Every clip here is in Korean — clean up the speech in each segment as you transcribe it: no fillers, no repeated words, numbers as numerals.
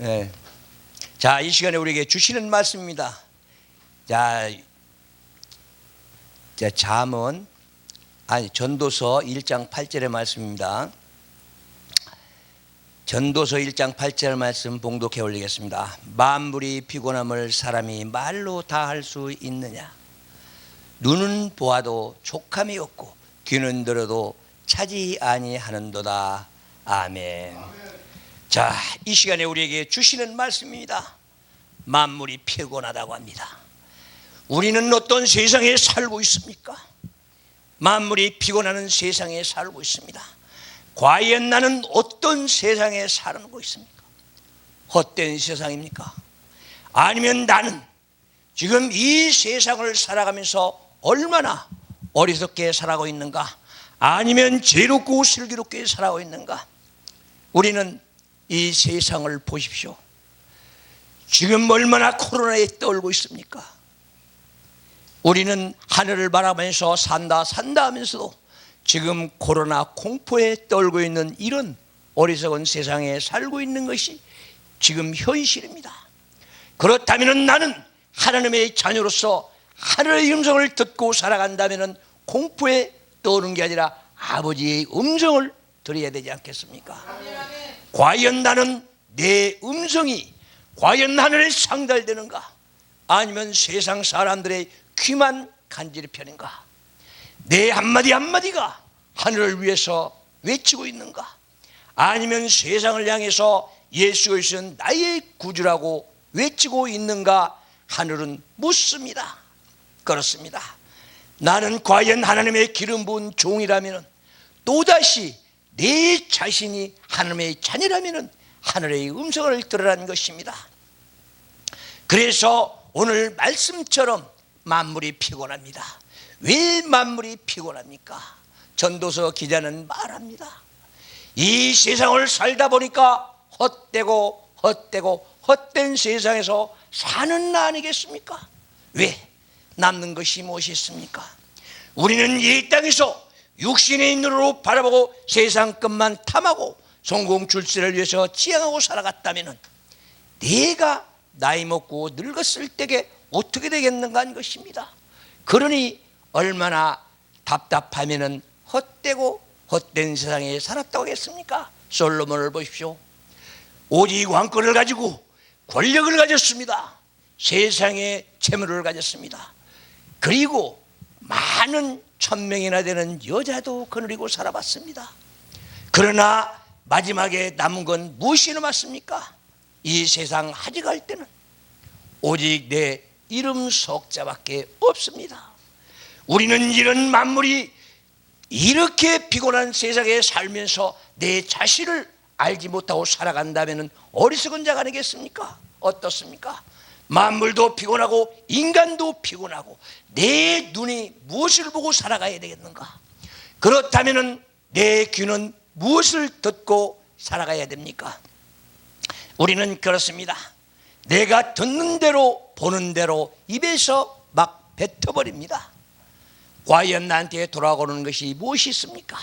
예. 자, 이 시간에 우리에게 주시는 말씀입니다. 자, 잠언 전도서 1장 8절의 말씀입니다. 전도서 1장 8절 말씀 봉독해 올리겠습니다. 만물이 피곤함을 사람이 말로 다 할 수 있느냐? 눈은 보아도 촉함이 없고 귀는 들어도 차지 아니하는도다. 아멘. 자, 이 시간에 우리에게 주시는 말씀입니다. 만물이 피곤하다고 합니다. 우리는 어떤 세상에 살고 있습니까? 만물이 피곤하는 세상에 살고 있습니다. 과연 나는 어떤 세상에 살고 있습니까? 헛된 세상입니까? 아니면 나는 지금 이 세상을 살아가면서 얼마나 어리석게 살아가고 있는가? 아니면 지혜롭고 슬기롭게 살아가고 있는가? 우리는 이 세상을 보십시오. 지금 얼마나 코로나에 떨고 있습니까? 우리는 하늘을 바라보면서 산다 하면서도 지금 코로나 공포에 떨고 있는 이런 어리석은 세상에 살고 있는 것이 지금 현실입니다. 그렇다면 나는 하나님의 자녀로서 하늘의 음성을 듣고 살아간다면 공포에 떠오르는 게 아니라 아버지의 음성을 들어야 되지 않겠습니까? 과연 나는 내 음성이 과연 하늘에 상달되는가? 아니면 세상 사람들의 귀만 간지를 펴는가? 내 한마디 한마디가 하늘을 위해서 외치고 있는가? 아니면 세상을 향해서 예수 그리스도는 나의 구주라고 외치고 있는가? 하늘은 묻습니다. 그렇습니다. 나는 과연 하나님의 기름 부은 종이라면, 또다시 내 자신이 하나님의 자녀라면 하늘의 음성을 들으라는 것입니다. 그래서 오늘 말씀처럼 만물이 피곤합니다. 왜 만물이 피곤합니까? 전도서 기자는 말합니다. 이 세상을 살다 보니까 헛된 세상에서 사는 나 아니겠습니까? 왜? 남는 것이 무엇이 있습니까? 우리는 이 땅에서 육신의 눈으로 바라보고 세상 것만 탐하고 성공 출세를 위해서 지향하고 살아갔다면 내가 나이 먹고 늙었을 때에 어떻게 되겠는가 하는 것입니다. 그러니 얼마나 답답하면은 헛된 세상에 살았다고 하겠습니까? 솔로몬을 보십시오. 오직 왕권을 가지고 권력을 가졌습니다. 세상의 재물을 가졌습니다. 그리고 많은 1000명이나 되는 여자도 거느리고 살아봤습니다. 그러나 마지막에 남은 건 무엇이 남았습니까? 이 세상 하직할 때는 오직 내 이름 석자밖에 없습니다. 우리는 이런 만물이 이렇게 피곤한 세상에 살면서 내 자신을 알지 못하고 살아간다면 어리석은 자가 아니겠습니까? 어떻습니까? 만물도 피곤하고 인간도 피곤하고 내 눈이 무엇을 보고 살아가야 되겠는가? 그렇다면 내 귀는 무엇을 듣고 살아가야 됩니까? 우리는 그렇습니다. 내가 듣는 대로 보는 대로 입에서 막 뱉어버립니다. 과연 나한테 돌아오는 것이 무엇이 있습니까?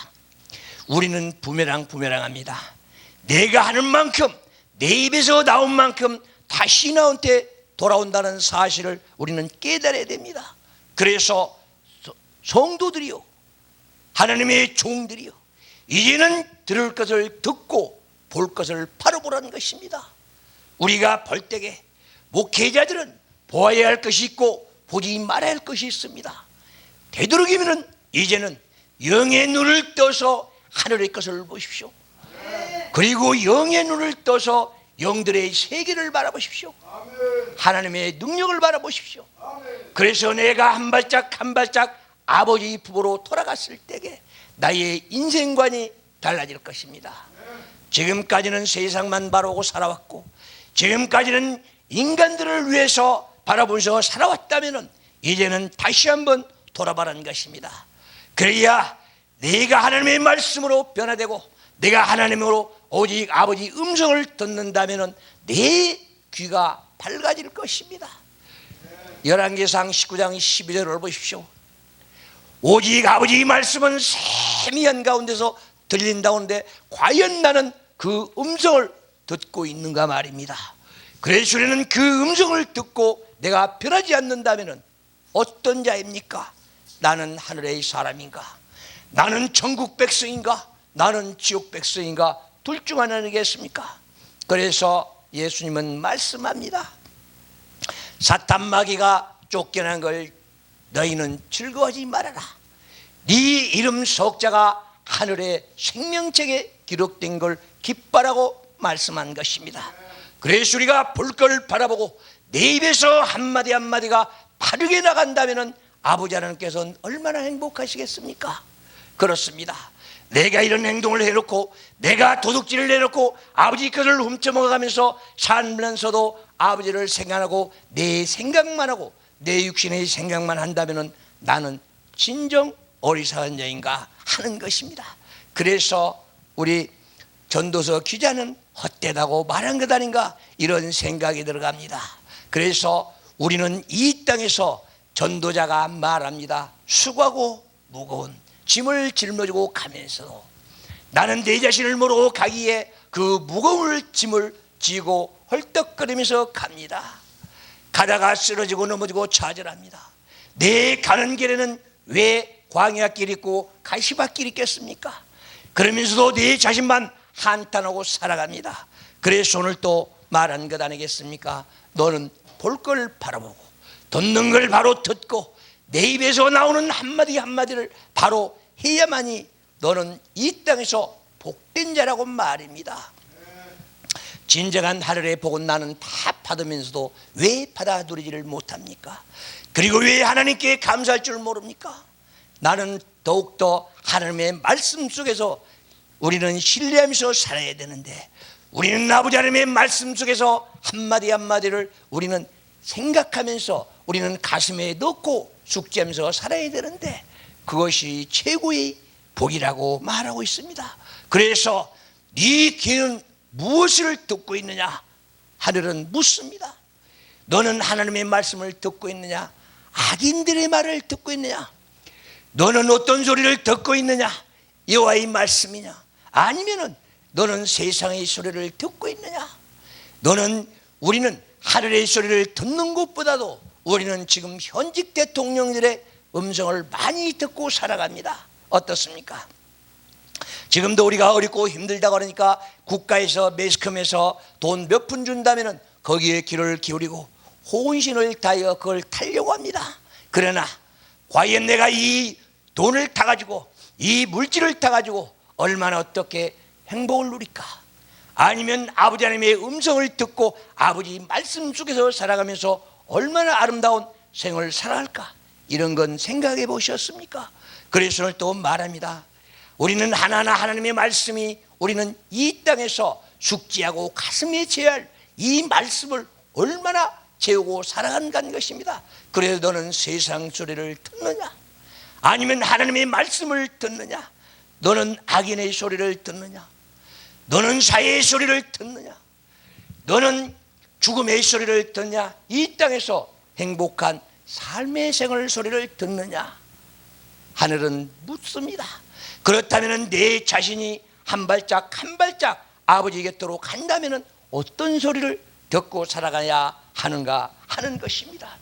우리는 부메랑합니다. 내가 하는 만큼 내 입에서 나온 만큼 다시 나한테 돌아온다는 사실을 우리는 깨달아야 됩니다. 그래서 성도들이요, 하나님의 종들이요, 이제는 들을 것을 듣고 볼 것을 바로 보라는 것입니다. 우리가 볼 때에 목회자들은 보아야 할 것이 있고 보지 말아야 할 것이 있습니다. 되도록이면 이제는 영의 눈을 떠서 하늘의 것을 보십시오. 그리고 영의 눈을 떠서 영들의 세계를 바라보십시오. 하나님의 능력을 바라보십시오. 그래서 내가 한 발짝 한 발짝 아버지 품으로 돌아갔을 때에 나의 인생관이 달라질 것입니다. 지금까지는 세상만 바라보고 살아왔고, 지금까지는 인간들을 위해서 바라보면서 살아왔다면 이제는 다시 한번 돌아보라는 것입니다. 그래야 내가 하나님의 말씀으로 변화되고 내가 하나님으로 오직 아버지 음성을 듣는다면 내 귀가 밝아질 것입니다. 열왕기상 19장 12절을 보십시오. 오직 아버지 말씀은 세미한 가운데서 들린다는데 과연 나는 그 음성을 듣고 있는가 말입니다. 그래서 우리는 그 음성을 듣고 내가 변하지 않는다면 어떤 자입니까? 나는 하늘의 사람인가? 나는 천국 백성인가? 나는 지옥 백성인가? 둘 중 하나이겠습니까? 그래서 예수님은 말씀합니다. 사탄 마귀가 쫓겨난 걸 너희는 즐거워하지 말아라. 네 이름 석자가 하늘의 생명책에 기록된 걸 기뻐하라고 말씀한 것입니다. 그래서 우리가 볼 걸 바라보고 내 입에서 한마디 한마디가 바르게 나간다면 아버지 하나님께서는 얼마나 행복하시겠습니까? 그렇습니다. 내가 이런 행동을 해놓고 내가 도둑질을 해놓고 아버지 것을 훔쳐먹어가면서 살면서도 아버지를 생각하고 내 생각만 하고 내 육신의 생각만 한다면 나는 진정 어리석은 자인가 하는 것입니다. 그래서 우리 전도서 기자는 헛되다고 말한 것 아닌가 이런 생각이 들어갑니다. 그래서 우리는 이 땅에서 전도자가 말합니다. 수고하고 무거운 짐을 짊어지고 가면서도 나는 내 자신을 모르고 가기에 그 무거운 짐을 지고 헐떡거리면서 갑니다. 가다가 쓰러지고 넘어지고 좌절합니다. 내 가는 길에는 왜 광야길 있고 가시밭길 있겠습니까? 그러면서도 내 자신만 한탄하고 살아갑니다. 그래서 오늘 또 말한 것 아니겠습니까? 너는 볼 걸 바라보고 듣는 걸 바로 듣고 내 입에서 나오는 한마디 한마디를 바로 해야만이 너는 이 땅에서 복된 자라고 말입니다. 진정한 하늘의 복은 나는 다 받으면서도 왜 받아 누리지를 못합니까? 그리고 왜 하나님께 감사할 줄 모릅니까? 나는 더욱더 하나님의 말씀 속에서 우리는 신뢰하면서 살아야 되는데 우리는 아버지 하나님의 말씀 속에서 한마디 한마디를 우리는 생각하면서 우리는 가슴에 넣고 숙지하면서 살아야 되는데 그것이 최고의 복이라고 말하고 있습니다. 그래서 네 귀는 무엇을 듣고 있느냐? 하늘은 묻습니다. 너는 하나님의 말씀을 듣고 있느냐? 악인들의 말을 듣고 있느냐? 너는 어떤 소리를 듣고 있느냐? 여호와의 말씀이냐? 아니면은 너는 세상의 소리를 듣고 있느냐? 우리는 하늘의 소리를 듣는 것보다도 우리는 지금 현직 대통령들의 음성을 많이 듣고 살아갑니다. 어떻습니까? 지금도 우리가 어렵고 힘들다고 그러니까 국가에서 매스컴에서 돈 몇 푼 준다면 거기에 귀를 기울이고 혼신을 다하여 그걸 타려고 합니다. 그러나 과연 내가 이 돈을 타가지고 이 물질을 타가지고 얼마나 어떻게 행복을 누릴까? 아니면 아버지 하나님의 음성을 듣고 아버지 말씀 속에서 살아가면서 얼마나 아름다운 생을 살아갈까? 이런 건 생각해 보셨습니까? 그래서 오늘 또 말합니다. 우리는 하나하나 하나님의 말씀이 우리는 이 땅에서 숙지하고 가슴에 재할 이 말씀을 얼마나 재우고 살아간다는 것입니다. 그래서 너는 세상 소리를 듣느냐? 아니면 하나님의 말씀을 듣느냐? 너는 악인의 소리를 듣느냐? 너는 사회의 소리를 듣느냐? 너는 죽음의 소리를 듣느냐? 이 땅에서 행복한 삶의 생활 소리를 듣느냐? 하늘은 묻습니다. 그렇다면 내 자신이 한 발짝 한 발짝 아버지 곁으로 간다면 어떤 소리를 듣고 살아가야 하는가 하는 것입니다.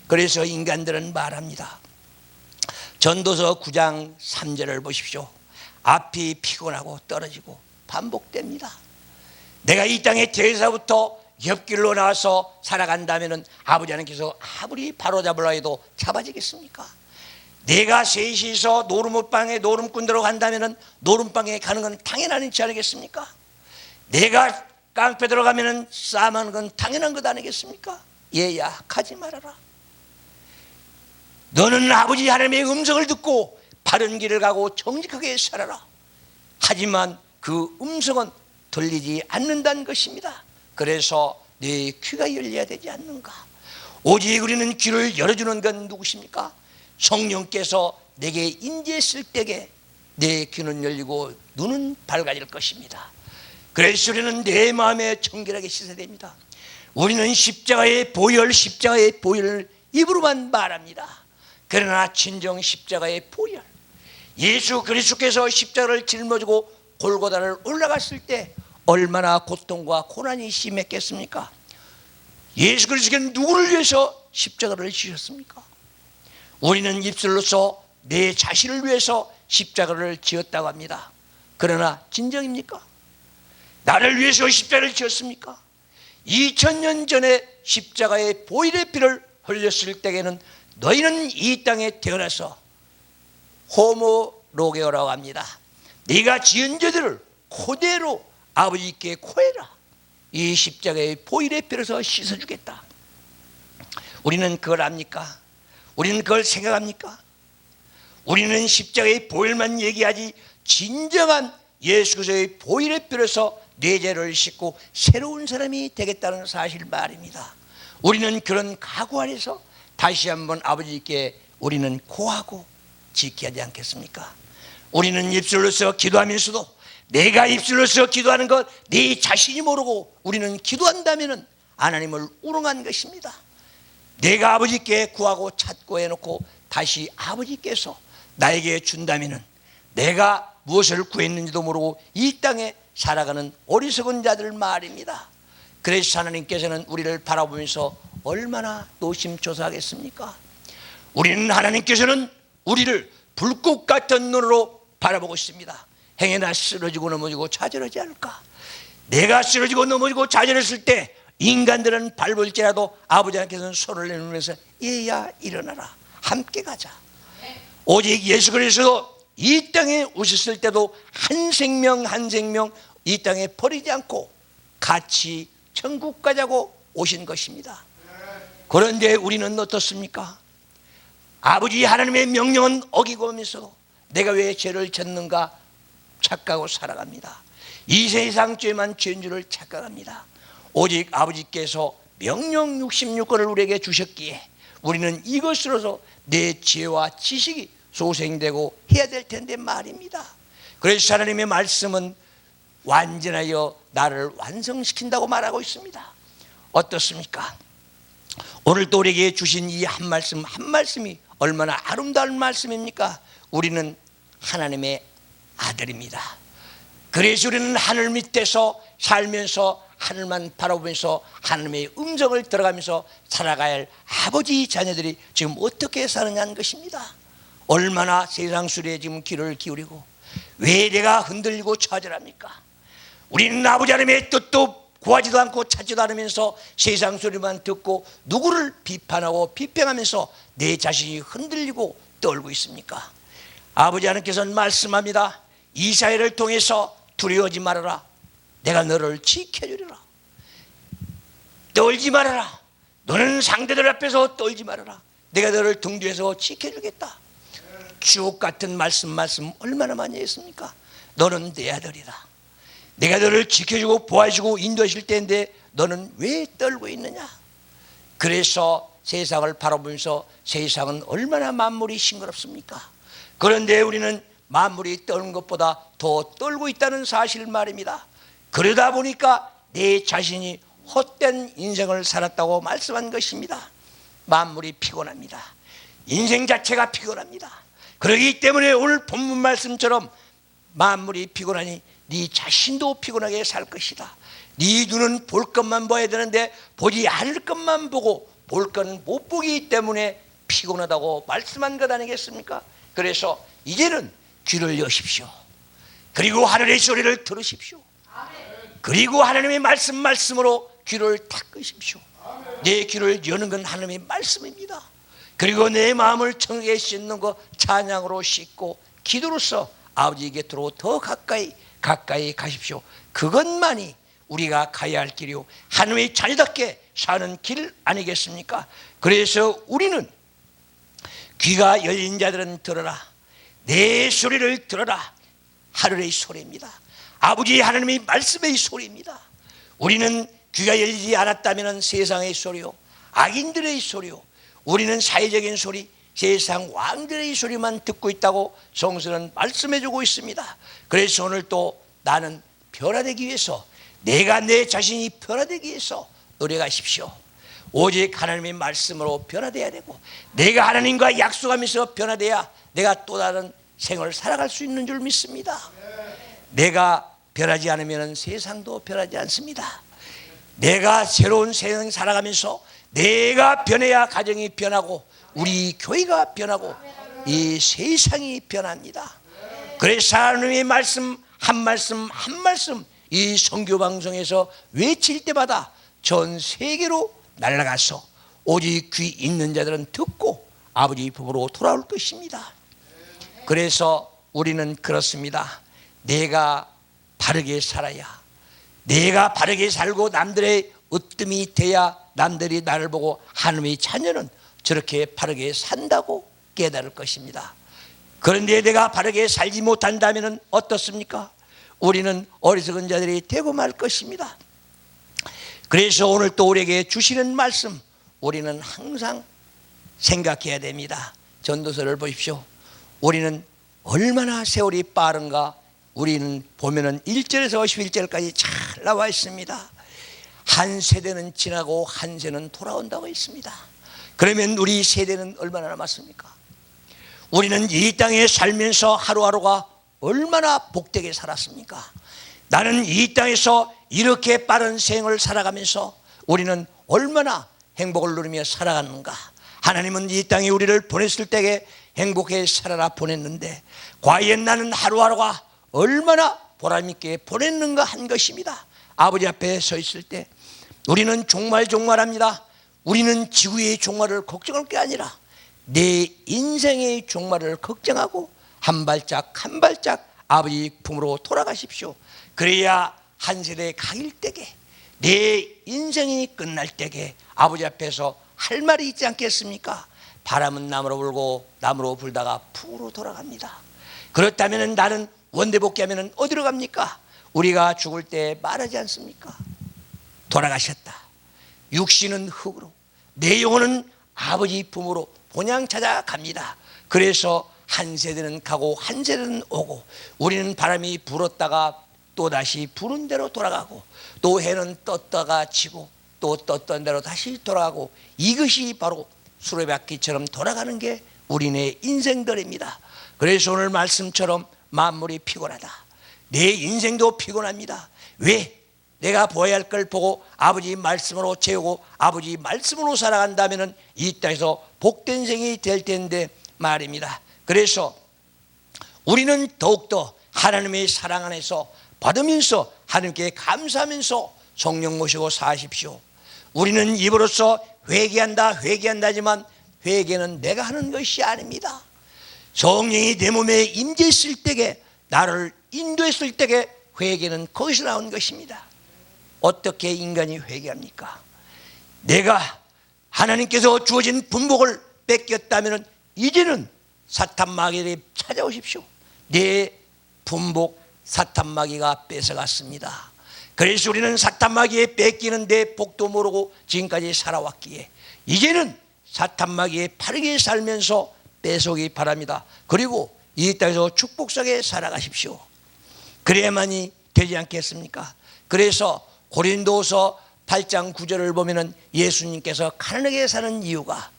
그래서 인간들은 말합니다. 전도서 9장 3절을 보십시오. 앞이 피곤하고 떨어지고 반복됩니다. 내가 이 땅에 태어나서부터 옆길로 나와서 살아간다면 아버지 하나님께서 아무리 바로잡으려 해도 잡아지겠습니까? 내가 셋이서 노름방에 노름꾼대로 간다면 노름방에 가는 건 당연한 일치 아니겠습니까? 내가 깡패 들어가면 싸움하는 건 당연한 것 아니겠습니까? 얘야 가지 말아라. 너는 아버지 하나님의 음성을 듣고 바른 길을 가고 정직하게 살아라. 하지만 그 음성은 들리지 않는다는 것입니다. 그래서 내 귀가 열려야 되지 않는가? 오직 우리는 귀를 열어주는 건 누구십니까? 성령께서 내게 인지했을 때에 내 귀는 열리고 눈은 밝아질 것입니다. 그래서 우리는 내 마음에 청결하게 씻어야 됩니다. 우리는 십자가의 보혈을 입으로만 말합니다. 그러나 진정 십자가의 보혈, 예수 그리스도께서 십자가를 짊어지고 골고다를 올라갔을 때 얼마나 고통과 고난이 심했겠습니까? 예수 그리스도께서 누구를 위해서 십자가를 지셨습니까? 우리는 입술로서 내 자신을 위해서 십자가를 지었다고 합니다. 그러나 진정입니까? 나를 위해서 십자가를 지었습니까? 2000년 전에 십자가의 보혈의 피를 흘렸을 때에는 너희는 이 땅에 태어나서 호모로게오라고 합니다. 네가 지은 죄들을 그대로 아버지께 고해라. 이 십자가의 보혈의 피로서 씻어주겠다. 우리는 그걸 압니까? 우리는 그걸 생각합니까? 우리는 십자가의 보혈만 얘기하지 진정한 예수 그리스도의 보혈의 피로서 내 죄를 씻고 새로운 사람이 되겠다는 사실 말입니다. 우리는 그런 각오 안에서 다시 한번 아버지께 우리는 고하고 지켜야 하지 않겠습니까? 우리는 입술로서 기도하면서도 내가 입술로서 기도하는 것 네 자신이 모르고 우리는 기도한다면 하나님을 우롱한 것입니다. 내가 아버지께 구하고 찾고 해놓고 다시 아버지께서 나에게 준다면 내가 무엇을 구했는지도 모르고 이 땅에 살아가는 어리석은 자들 말입니다. 그래서 하나님께서는 우리를 바라보면서 얼마나 노심초사하겠습니까? 우리는 하나님께서는 우리를 불꽃 같은 눈으로 바라보고 있습니다. 행여나 쓰러지고 넘어지고 좌절하지 않을까? 내가 쓰러지고 넘어지고 좌절했을 때 인간들은 밟을지라도 아버지 하나님께서는 손을 내밀면서 얘야 일어나라, 함께 가자. 오직 예수 그리스도 이 땅에 오셨을 때도 한 생명 한 생명 이 땅에 버리지 않고 같이 천국 가자고 오신 것입니다. 그런데 우리는 어떻습니까? 아버지 하나님의 명령은 어기고 오면서도 내가 왜 죄를 졌는가 착각하고 살아갑니다. 이 세상 죄만 죄인 줄을 착각합니다. 오직 아버지께서 명령 66권을 우리에게 주셨기에 우리는 이것으로서 내 지혜와 지식이 소생되고 해야 될 텐데 말입니다. 그래서 하나님의 말씀은 완전하여 나를 완성시킨다고 말하고 있습니다. 어떻습니까? 오늘 또 우리에게 주신 이 한 말씀 한 말씀이 얼마나 아름다운 말씀입니까? 우리는 하나님의 아들입니다. 그래서 우리는 하늘 밑에서 살면서 하늘만 바라보면서 하나님의 음성을 들어가면서 살아가야 할 아버지 자녀들이 지금 어떻게 사느냐는 것입니다. 얼마나 세상 수레에 지금 귀를 기울이고 왜 내가 흔들리고 좌절합니까? 우리는 아버지 하나님의 뜻도 구하지도 않고 찾지도 않으면서 세상 소리만 듣고 누구를 비판하고 비평하면서 내 자신이 흔들리고 떨고 있습니까? 아버지 하나님께서는 말씀합니다. 이사야를 통해서 두려워하지 말아라. 내가 너를 지켜주리라. 떨지 말아라. 너는 상대들 앞에서 떨지 말아라. 내가 너를 등 뒤에서 지켜주겠다. 주옥 같은 말씀 얼마나 많이 했습니까? 너는 내 아들이다. 내가 너를 지켜주고 보아주고 인도하실 때인데 너는 왜 떨고 있느냐? 그래서 세상을 바라보면서 세상은 얼마나 만물이 싱그럽습니까? 그런데 우리는 만물이 떠는 것보다 더 떨고 있다는 사실 말입니다. 그러다 보니까 내 자신이 헛된 인생을 살았다고 말씀한 것입니다. 만물이 피곤합니다. 인생 자체가 피곤합니다. 그렇기 때문에 오늘 본문 말씀처럼 만물이 피곤하니 네 자신도 피곤하게 살 것이다. 네 눈은 볼 것만 봐야 되는데 보지 않을 것만 보고 볼 것은 못 보기 때문에 피곤하다고 말씀한 것 아니겠습니까? 그래서 이제는 귀를 여십시오. 그리고 하늘의 소리를 들으십시오. 그리고 하나님의 말씀으로 귀를 닦으십시오. 내 귀를 여는 건 하나님의 말씀입니다. 그리고 내 마음을 청하게 씻는 거 찬양으로 씻고 기도로서 아버지 곁으로 더 가까이 가십시오. 그것만이 우리가 가야 할 길이요 하나님의 자녀답게 사는 길 아니겠습니까? 그래서 우리는 귀가 열린 자들은 들어라. 내 소리를 들어라. 하늘의 소리입니다. 아버지 하나님의 말씀의 소리입니다. 우리는 귀가 열리지 않았다면 세상의 소리요 악인들의 소리요 우리는 사회적인 소리 세상 왕들의 소리만 듣고 있다고 성서는 말씀해주고 있습니다. 그래서 오늘 또 나는 변화되기 위해서 내가 내 자신이 변화되기 위해서 노력하십시오. 오직 하나님의 말씀으로 변화돼야 되고 내가 하나님과 약속하면서 변화돼야 내가 또 다른 생을 살아갈 수 있는 줄 믿습니다. 내가 변하지 않으면 세상도 변하지 않습니다. 내가 새로운 세상 살아가면서 내가 변해야 가정이 변하고 우리 교회가 변하고 이 세상이 변합니다. 그래서 하나님의 말씀 한 말씀 한 말씀 이 선교 방송에서 외칠 때마다 전 세계로 날아가서 오직 귀 있는 자들은 듣고 아버지 품으로 돌아올 것입니다. 그래서 우리는 그렇습니다. 내가 바르게 살아야, 내가 바르게 살고 남들의 으뜸이 돼야 남들이 나를 보고 하나님의 자녀는 저렇게 바르게 산다고 깨달을 것입니다. 그런데 내가 바르게 살지 못한다면 어떻습니까? 우리는 어리석은 자들이 되고 말 것입니다. 그래서 오늘 또 우리에게 주시는 말씀 우리는 항상 생각해야 됩니다. 전도서를 보십시오. 우리는 얼마나 세월이 빠른가. 우리는 보면은 1절에서 11절까지 잘 나와 있습니다. 한 세대는 지나고 한 세대는 돌아온다고 있습니다. 그러면 우리 세대는 얼마나 남았습니까? 우리는 이 땅에 살면서 하루하루가 얼마나 복되게 살았습니까? 나는 이 땅에서 이렇게 빠른 생을 살아가면서 우리는 얼마나 행복을 누리며 살아가는가? 하나님은 이 땅에 우리를 보냈을 때에 행복해 살아라 보냈는데 과연 나는 하루하루가 얼마나 보람있게 보냈는가 한 것입니다. 아버지 앞에 서 있을 때 우리는 종말합니다. 우리는 지구의 종말을 걱정할 게 아니라 내 인생의 종말을 걱정하고 한 발짝 한 발짝 아버지 품으로 돌아가십시오. 그래야 한 세대 가길 때게 내 인생이 끝날 때게 아버지 앞에서 할 말이 있지 않겠습니까? 바람은 남으로 불고 남으로 불다가 풍으로 돌아갑니다. 그렇다면 나는 원대복귀하면 어디로 갑니까? 우리가 죽을 때 말하지 않습니까? 돌아가셨다. 육신은 흙으로 내 영혼은 아버지 품으로 본향 찾아갑니다. 그래서 한 세대는 가고 한 세대는 오고 우리는 바람이 불었다가 또다시 부른 대로 돌아가고 또 해는 떴다가 지고 또 떴던 대로 다시 돌아가고 이것이 바로 수레바퀴처럼 돌아가는 게 우리네 인생들입니다. 그래서 오늘 말씀처럼 만물이 피곤하다. 내 인생도 피곤합니다. 왜? 내가 보아야 할 걸 보고 아버지 말씀으로 채우고 아버지 말씀으로 살아간다면 이 땅에서 복된 생이 될 텐데 말입니다. 그래서 우리는 더욱더 하나님의 사랑 안에서 받으면서 하나님께 감사하면서 성령 모시고 사십시오. 우리는 입으로써 회개한다지만 회개는 내가 하는 것이 아닙니다. 성령이 내 몸에 임재했을 때에 나를 인도했을 때에 회개는 거기서 나온 것입니다. 어떻게 인간이 회개합니까? 내가 하나님께서 주어진 분복을 뺏겼다면 이제는 사탄 마귀를 찾아오십시오. 내 분복 사탄 마귀가 뺏어갔습니다. 그래서 우리는 사탄 마귀에 뺏기는 내 복도 모르고 지금까지 살아왔기에 이제는 사탄 마귀에 바르게 살면서 뺏어오기 바랍니다. 그리고 이 땅에서 축복 속에 살아가십시오. 그래야만이 되지 않겠습니까? 그래서 고린도서 8장 9절을 보면은 예수님께서 가난하게 사는 이유가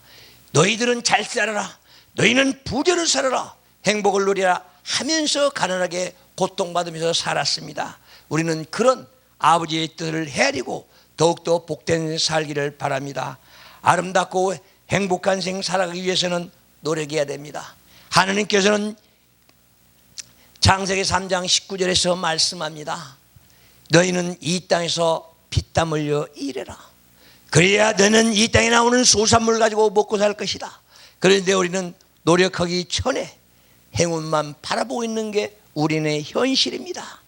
너희들은 잘 살아라, 너희는 부자로 살아라, 행복을 누리라 하면서 가난하게 고통받으면서 살았습니다. 우리는 그런 아버지의 뜻을 헤아리고 더욱더 복된 살기를 바랍니다. 아름답고 행복한 생 살아가기 위해서는 노력해야 됩니다. 하나님께서는 창세기 3장 19절에서 말씀합니다. 너희는 이 땅에서 피땀 흘려 일해라. 그래야 너는 이 땅에 나오는 소산물 가지고 먹고 살 것이다. 그런데 우리는 노력하기 전에 행운만 바라보고 있는 게 우리의 현실입니다.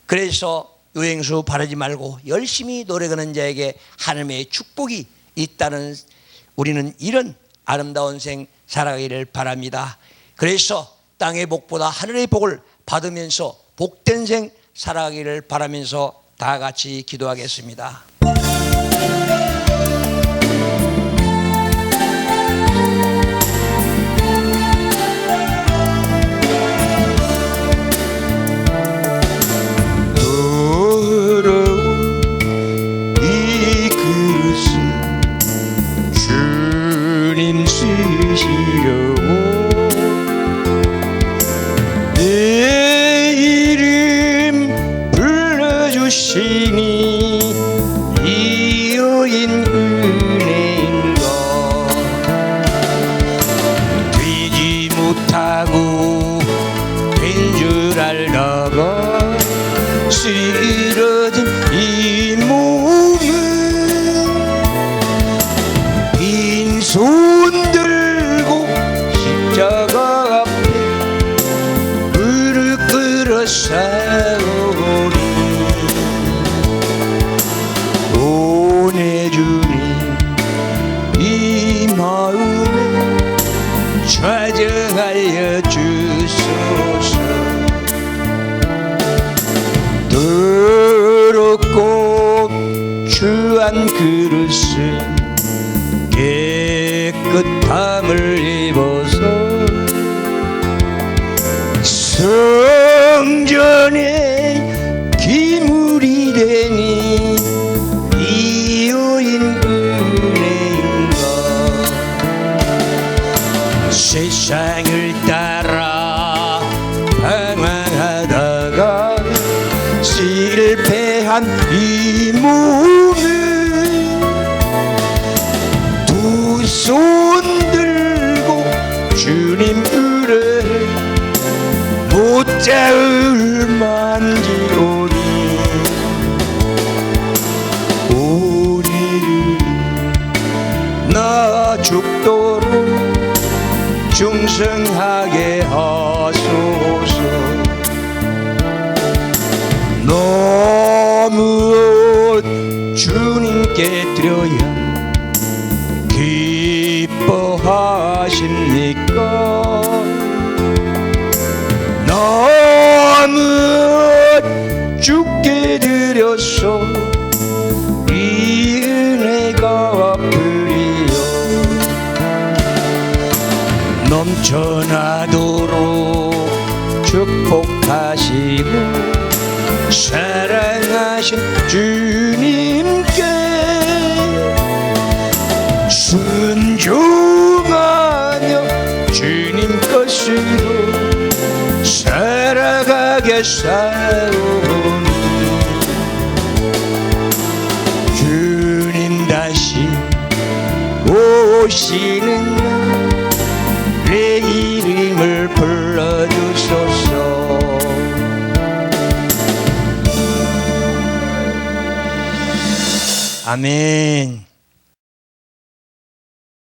그래서 유행수 바라지 말고 열심히 노력하는 자에게 하나님의 축복이 있다는 우리는 이런 아름다운 생 살아가기를 바랍니다. 그래서 땅의 복보다 하늘의 복을 받으면서 복된 생 살아가기를 바라면서 다 같이 기도하겠습니다. 내 이름 불 추한 그릇은 깨끗함을 입어서 성전에 기물이 되니 이유인 은혜인가. 세상을 따라 방황하다가 실패한 이 몸을 두 손 들고 주님 은혜 못자을 만지오니 오늘은 나 죽도록 충성하게 하소서. 너무 주님께 드려야 기뻐하십니까? 너무 주께 드려서 이 은혜가 갚으리요. 넘쳐나도록 축복하시고 사랑하신 주님께 순종하며 주님 것으로 살아가겠사오니 주님 다시 오시는 날 내 이름을 불러주소서. 아멘.